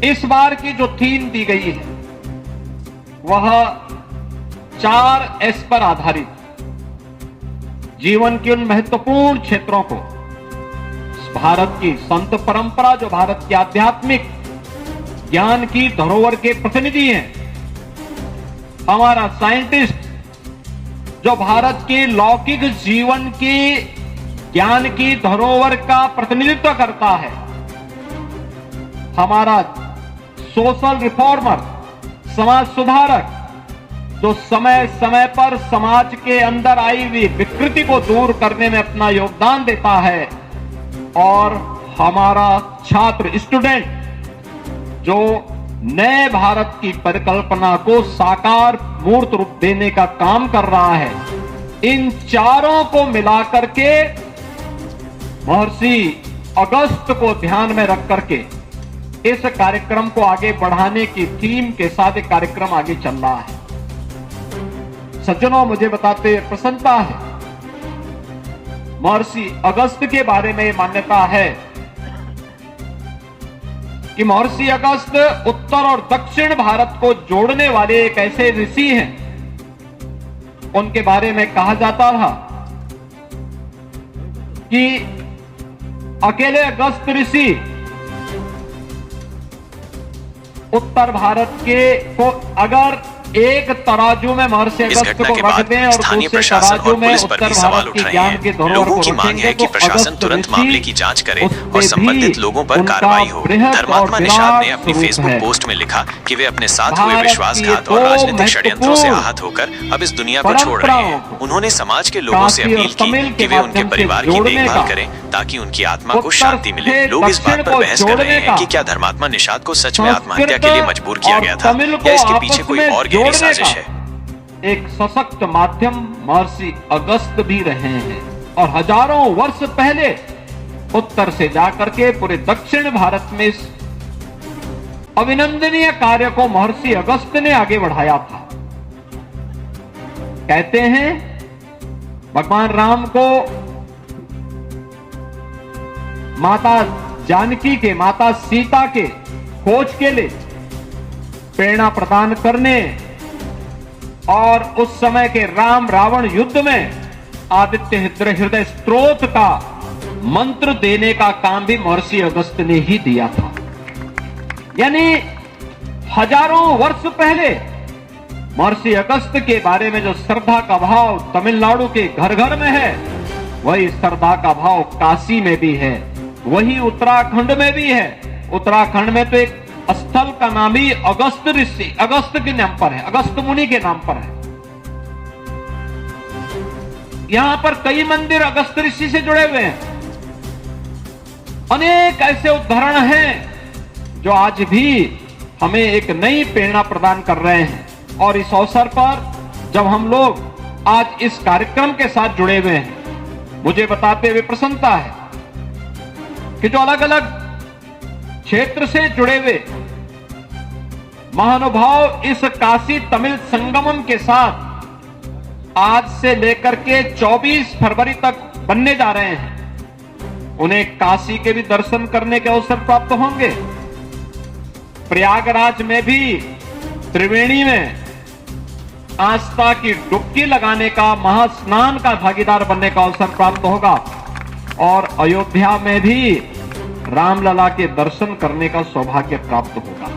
इस बार की जो थीम दी गई है वह 4S पर आधारित जीवन के उन महत्वपूर्ण क्षेत्रों को, भारत की संत परंपरा, जो भारत की आध्यात्मिक ज्ञान की धरोहर के प्रतिनिधि हैं, हमारा साइंटिस्ट जो भारत के लौकिक जीवन के ज्ञान की धरोहर का प्रतिनिधित्व करता है, हमारा सोशल रिफॉर्मर, समाज सुधारक, जो समय समय पर समाज के अंदर आई हुई विकृति को दूर करने में अपना योगदान देता है, और हमारा छात्र, स्टूडेंट, जो नए भारत की परिकल्पना को साकार मूर्त रूप देने का काम कर रहा है। इन चारों को मिलाकर के महर्षि अगस्त को ध्यान में रख करके इस कार्यक्रम को आगे बढ़ाने की थीम के साथ एक कार्यक्रम आगे चल रहा है। सज्जनों, मुझे बताते हुए प्रसन्नता है, महर्षि अगस्त के बारे में मान्यता है कि महर्षि अगस्त उत्तर और दक्षिण भारत को जोड़ने वाले एक ऐसे ऋषि हैं। उनके बारे में कहा जाता था कि अकेले अगस्त ऋषि उत्तर भारत के को अगर एक तराजू में महर्षि अगस्त को रख दें और स्थानीय दूसरे प्रशासन तराजू और में पुलिस पर उत्तर भी सवाल भारत उठ के रहे ज्ञान के हैं। धरोहर लोगों को की मांग रखेंगे है कि तो प्रशासन अगस्त तुरंत ऋषि मामले की जांच करे और उससे संबंधित भी लोगों पर उनका कार्रवाई हो। बृहद धर्मात्मा और निषाद ने विराट अपनी स्वरूप फेसबुक है। पोस्ट में लिखा कि वे अपने साथ हुए भारत विश्वासघात की और दो राजनीतिक षड्यंत्रों से महत्वपूर्ण आहत होकर अब इस दुनिया को छोड़ रहे हैं। परंपराओं को उन्होंने समाज के लोगों से काशी और अपील की तमिल कि के वे उनके माध्यम से परिवार की जोड़ने देखभाल का, करें ताकि उनकी आत्मा को उत्तर शांति मिले। से लोग इस बात दक्षिण पर को बहस कर रहे जोड़ने हैं का, कि क्या धर्मात्मा निषाद को सच में आत्महत्या के लिए संस्कृत मजबूर किया और गया था तमिल को या इसके पीछे आपस कोई में और गहरी जोड़ने साजिश का है। एक सशक्त माध्यम महर्षि अगस्त भी रहे हैं, और हजारों वर्ष पहले उत्तर से जाकर के पूरे दक्षिण भारत में इस अभिनंदनीय कार्य को महर्षि अगस्त ने आगे बढ़ाया था। कहते हैं भगवान राम को माता जानकी के, माता सीता के खोज के लिए प्रेरणा प्रदान करने और उस समय के राम रावण युद्ध में आदित्य हृदय स्त्रोत का मंत्र देने का काम भी महर्षि अगस्त ने ही दिया था। यानी हजारों वर्ष पहले महर्षि अगस्त के बारे में जो श्रद्धा का भाव तमिलनाडु के घर घर में है, वही श्रद्धा का भाव काशी में भी है, वही उत्तराखंड में भी है। उत्तराखंड में तो एक स्थल का नाम ही अगस्त ऋषि, अगस्त के नाम पर है, अगस्त मुनि के नाम पर है। यहां पर कई मंदिर अगस्त ऋषि से जुड़े हुए हैं। अनेक ऐसे उदाहरण हैं जो आज भी हमें एक नई प्रेरणा प्रदान कर रहे हैं। और इस अवसर पर जब हम लोग आज इस कार्यक्रम के साथ जुड़े हुए हैं, मुझे बताते हुए प्रसन्नता है कि जो अलग अलग क्षेत्र से जुड़े हुए महानुभाव इस काशी तमिल संगमम के साथ आज से लेकर के 24 फरवरी तक बनने जा रहे हैं, उन्हें काशी के भी दर्शन करने के अवसर प्राप्त होंगे। प्रयागराज में भी त्रिवेणी में आस्था की डुबकी लगाने का, महास्नान का भागीदार बनने का अवसर प्राप्त होगा, और अयोध्या में भी रामलला के दर्शन करने का सौभाग्य प्राप्त होगा।